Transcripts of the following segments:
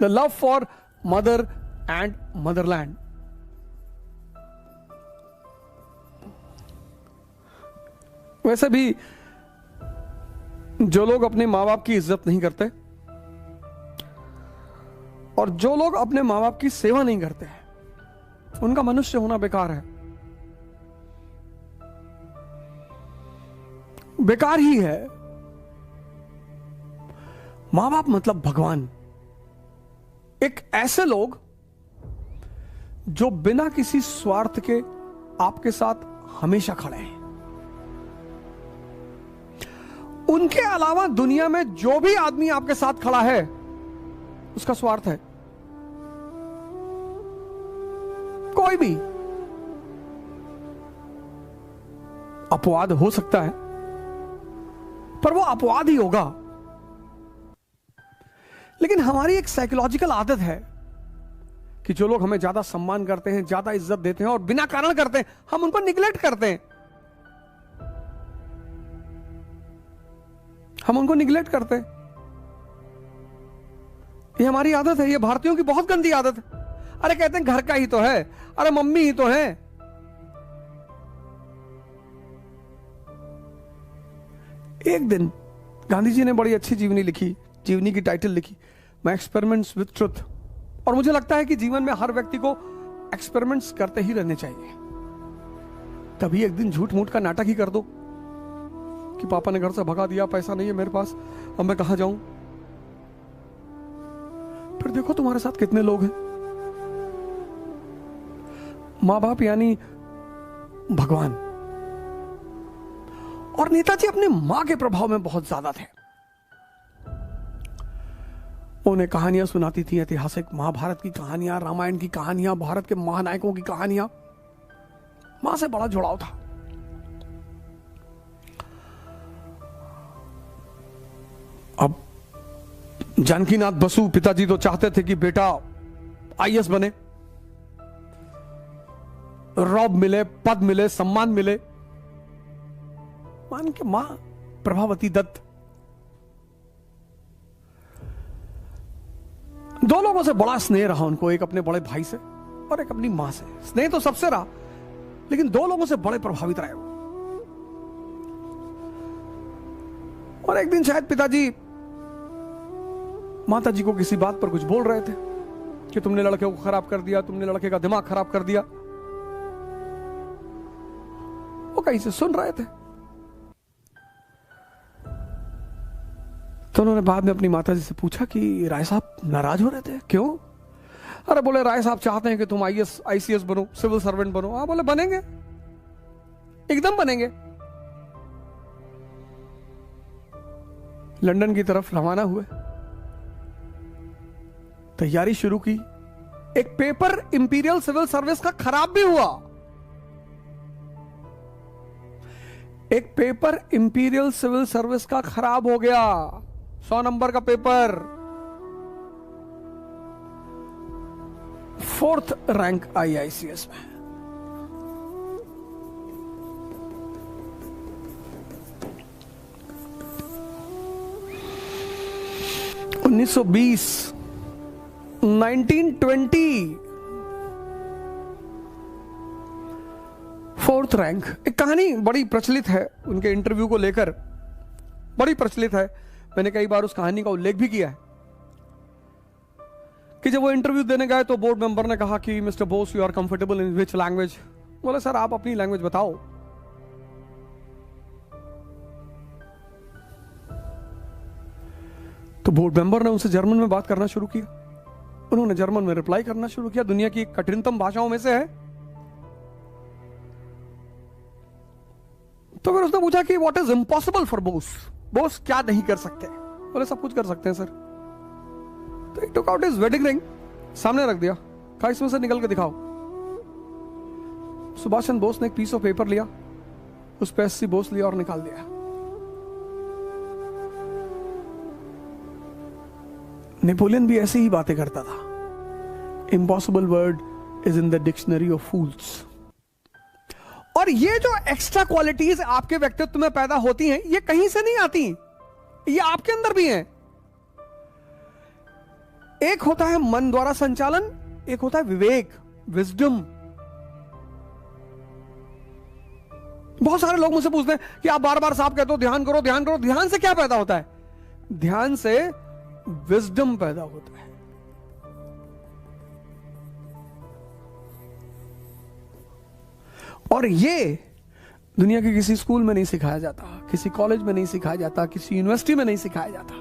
The love for mother and Motherland. वैसे भी जो लोग अपने मां बाप की इज्जत नहीं करते और जो लोग अपने मां बाप की सेवा नहीं करते उनका मनुष्य होना बेकार है, बेकार ही है। मां बाप मतलब भगवान, एक ऐसे लोग जो बिना किसी स्वार्थ के आपके साथ हमेशा खड़े हैं। उनके अलावा दुनिया में जो भी आदमी आपके साथ खड़ा है उसका स्वार्थ है। कोई भी अपवाद हो सकता है पर वो अपवाद ही होगा। लेकिन हमारी एक साइकोलॉजिकल आदत है कि जो लोग हमें ज्यादा सम्मान करते हैं, ज्यादा इज्जत देते हैं और बिना कारण करते हैं, हम उनको निग्लेक्ट करते हैं, हम उनको निग्लेक्ट करते हैं। ये हमारी आदत है, ये भारतीयों की बहुत गंदी आदत है। अरे कहते हैं घर का ही तो है, अरे मम्मी ही तो है। एक दिन गांधी जी ने बड़ी अच्छी जीवनी लिखी, जीवनी की टाइटल लिखी, माय एक्सपेरिमेंट्स विद ट्रुथ। और मुझे लगता है कि जीवन में हर व्यक्ति को एक्सपेरिमेंट्स करते ही रहने चाहिए। कभी एक दिन झूठ मूठ का नाटक ही कर दो कि पापा ने घर से भगा दिया, पैसा नहीं है मेरे पास, अब मैं कहां जाऊं। फिर देखो तुम्हारे साथ कितने लोग हैं। मां बाप यानी भगवान। और नेताजी अपने मां के प्रभाव में बहुत ज्यादा थे। उन्हें कहानियां सुनाती थी, ऐतिहासिक महाभारत की कहानियां, रामायण की कहानियां, भारत के महानायकों की कहानियां। मां से बड़ा जुड़ाव था। अब जानकीनाथ बसु पिताजी तो चाहते थे कि बेटा आईएएस बने, रॉब मिले, पद मिले, सम्मान मिले। मान के मां प्रभावती दत्त, दो लोगों से बड़ा स्नेह रहा उनको, एक अपने बड़े भाई से और एक अपनी मां से। स्नेह तो सबसे रहा लेकिन दो लोगों से बड़े प्रभावित रहे वो। और एक दिन शायद पिताजी माता जी को किसी बात पर कुछ बोल रहे थे कि तुमने लड़के को खराब कर दिया, तुमने लड़के का दिमाग खराब कर दिया। वो कहीं से सुन रहे थे। तो उन्होंने बाद में अपनी माता जी से पूछा कि राय साहब नाराज हो रहे थे, क्यों? अरे बोले राय साहब चाहते हैं कि तुम आईएएस आईसीएस बनो, सिविल सर्वेंट बनो। हाँ बोले बनेंगे, एकदम बनेंगे। लंदन की तरफ रवाना हुए, तैयारी शुरू की। एक पेपर इंपीरियल सिविल सर्विस का खराब भी हुआ। एक पेपर इंपीरियल सिविल सर्विस का खराब हो गया, 100 नंबर का पेपर, 4th रैंक आई आईसीएस में। (1920) 1920 4th रैंक। एक कहानी बड़ी प्रचलित है उनके इंटरव्यू को लेकर, बड़ी प्रचलित है। मैंने कई बार उस कहानी का उल्लेख भी किया है कि जब वो इंटरव्यू देने गए तो बोर्ड मेंबर ने कहा कि mister Bose you are comfortable in which language. बोले सर आप अपनी लैंग्वेज बताओ। तो बोर्ड मेंबर ने उनसे जर्मन में बात करना शुरू किया। उन्होंने जर्मन में रिप्लाई करना शुरू किया। दुनिया की कठिनतम भाषाओं में से है। तो फिर उसने पूछा कि what is impossible for Bose, Bose क्या नहीं कर सकते? बोले सब कुछ कर सकते हैं सर। तो he took out his wedding ring, सामने रख दिया, कहा इसमें से निकल के दिखाओ। सुभाष चंद्र बोस ने एक पीस ऑफ पेपर लिया, उस पे एससी बोस लिया और निकाल दिया। नेपोलियन भी ऐसी ही बातें करता था। Impossible word is in the dictionary of fools. और ये जो एक्स्ट्रा क्वालिटीज आपके व्यक्तित्व में पैदा होती हैं, ये कहीं से नहीं आती, ये आपके अंदर भी हैं। एक होता है मन द्वारा संचालन, एक होता है विवेक, विजडम। बहुत सारे लोग मुझसे पूछते हैं कि आप बार बार साहब कहते हो ध्यान करो ध्यान करो। ध्यान से क्या पैदा होता है? ध्यान से विजडम पैदा होता है। और ये दुनिया के किसी स्कूल में नहीं सिखाया जाता, किसी कॉलेज में नहीं सिखाया जाता, किसी यूनिवर्सिटी में नहीं सिखाया जाता।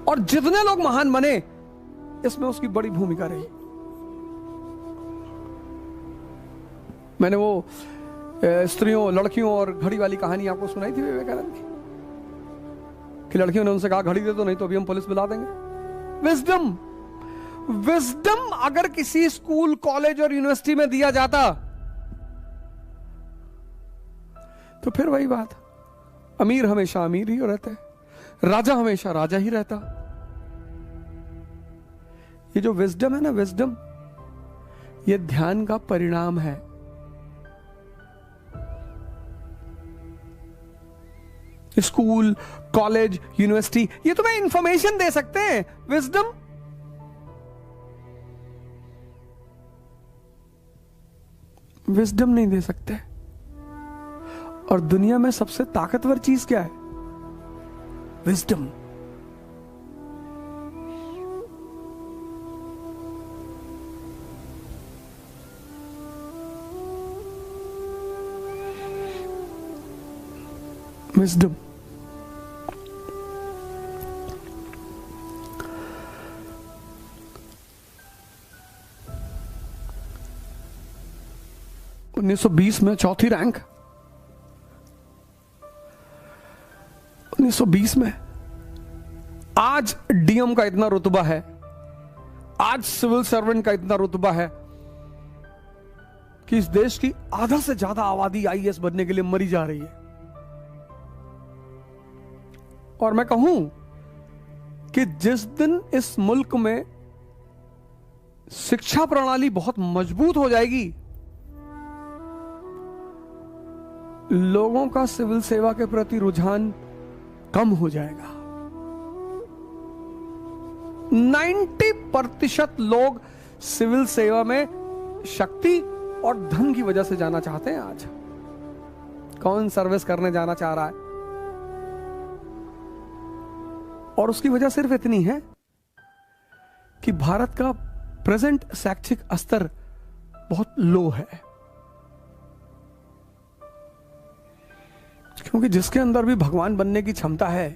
और जितने लोग महान बने, इसमें उसकी बड़ी भूमिका रही। मैंने वो स्त्रियों, लड़कियों और घड़ी वाली कहानी आपको सुनाई थी विवेकानंद की, कि लड़कियों ने उनसे कहा घड़ी दे दो, नहीं तो अभी हम पुलिस बुला देंगे। विजडम, विजडम अगर किसी स्कूल, कॉलेज और यूनिवर्सिटी में दिया जाता तो फिर वही बात, अमीर हमेशा अमीर ही रहता है, राजा हमेशा राजा ही रहता। ये जो विजडम है ना, विजडम, ये ध्यान का परिणाम है। स्कूल, कॉलेज, यूनिवर्सिटी, ये तुम्हें इंफॉर्मेशन दे सकते हैं, विजडम विजडम नहीं दे सकते। और दुनिया में सबसे ताकतवर चीज क्या है? विजडम। विजडम। (1920) में चौथी रैंक, 1920 में। आज डीएम का इतना रुतबा है, आज सिविल सर्वेंट का इतना रुतबा है कि इस देश की आधा से ज्यादा आबादी आईएएस बनने के लिए मरी जा रही है। और मैं कहूं कि जिस दिन इस मुल्क में शिक्षा प्रणाली बहुत मजबूत हो जाएगी, लोगों का सिविल सेवा के प्रति रुझान कम हो जाएगा। 90% लोग सिविल सेवा में शक्ति और धन की वजह से जाना चाहते हैं। आज कौन सर्विस करने जाना चाह रहा है? और उसकी वजह सिर्फ इतनी है कि भारत का प्रेजेंट शैक्षिक स्तर बहुत लो है। क्योंकि जिसके अंदर भी भगवान बनने की क्षमता है,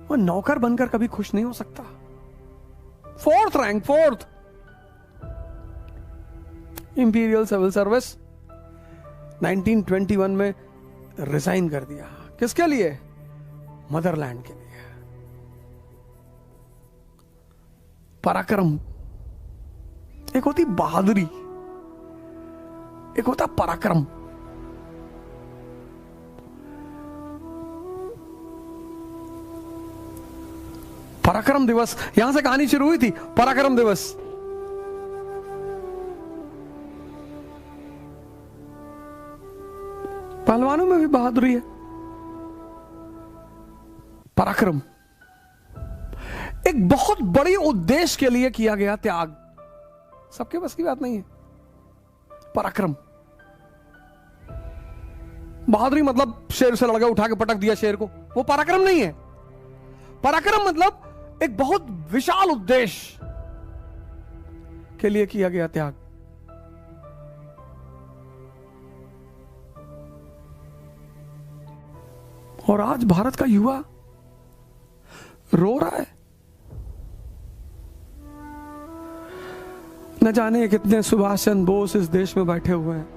वो नौकर बनकर कभी खुश नहीं हो सकता। 4th rank, 4th imperial civil service 1921 में रिजाइन कर दिया। किसके लिए? मदरलैंड के लिए। पराक्रम। एक होती बहादुरी, एक होता पराक्रम। पराक्रम दिवस, यहां से कहानी शुरू हुई थी। पराक्रम दिवस, पहलवानों में भी बहादुरी है। पराक्रम एक बहुत बड़ी उद्देश्य के लिए किया गया त्याग, सबके बस की बात नहीं है। पराक्रम, बहादुरी मतलब शेर से लड़का उठा के पटक दिया शेर को, वो पराक्रम नहीं है। पराक्रम मतलब एक बहुत विशाल उद्देश्य के लिए किया गया त्याग। और आज भारत का युवा रो रहा है। न जाने कितने सुभाष चंद्र बोस इस देश में बैठे हुए हैं।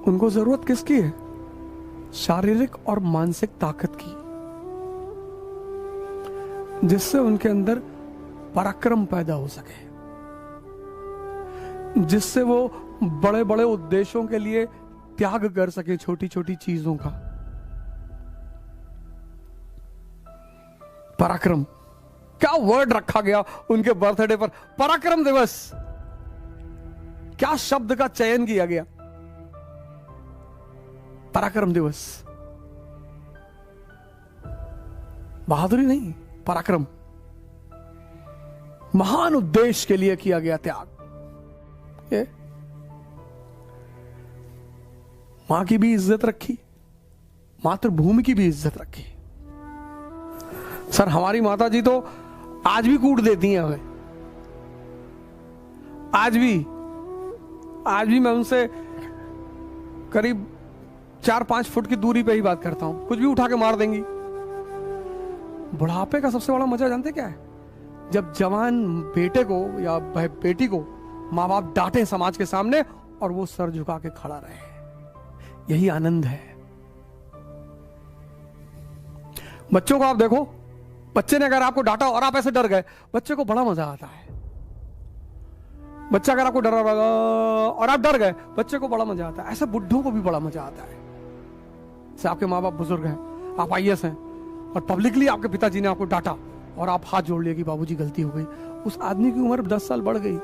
उनको जरूरत किसकी है? शारीरिक और मानसिक ताकत की, जिससे उनके अंदर पराक्रम पैदा हो सके, जिससे वो बड़े बड़े उद्देश्यों के लिए त्याग कर सके, छोटी छोटी चीजों का। पराक्रम, क्या वर्ड रखा गया उनके बर्थडे पर, पराक्रम दिवस। क्या शब्द का चयन किया गया, पराक्रम दिवस। बहादुरी नहीं, पराक्रम। महान उद्देश्य के लिए किया गया त्याग। ये मां की भी इज्जत रखी, मातृभूमि की भी इज्जत रखी। सर हमारी माता जी तो आज भी कूट देती हैं हमें, आज भी मैं उनसे करीब 4-5 फुट की दूरी पे ही बात करता हूं, कुछ भी उठा के मार देंगी। बुढ़ापे का सबसे बड़ा मजा जानते क्या है? जब जवान बेटे को या बेटी को माँ बाप डांटे समाज के सामने और वो सर झुका के खड़ा रहे, यही आनंद है। बच्चों को आप देखो, बच्चे ने अगर आपको डांटा और आप ऐसे डर गए, बच्चे को बड़ा मजा आता है। बच्चा अगर आपको डरा और आप डर गए, बच्चे को बड़ा मजा आता है। ऐसे बुढ़ों को भी बड़ा मजा आता है। जैसे आपके माँ बाप बुजुर्ग हैं, आप आईएएस हैं और पब्लिकली आपके पिताजी ने आपको डांटा और आप हाथ जोड़ लिए कि बाबूजी गलती हो गई। उस आदमी की उम्र 10 साल बढ़ गई,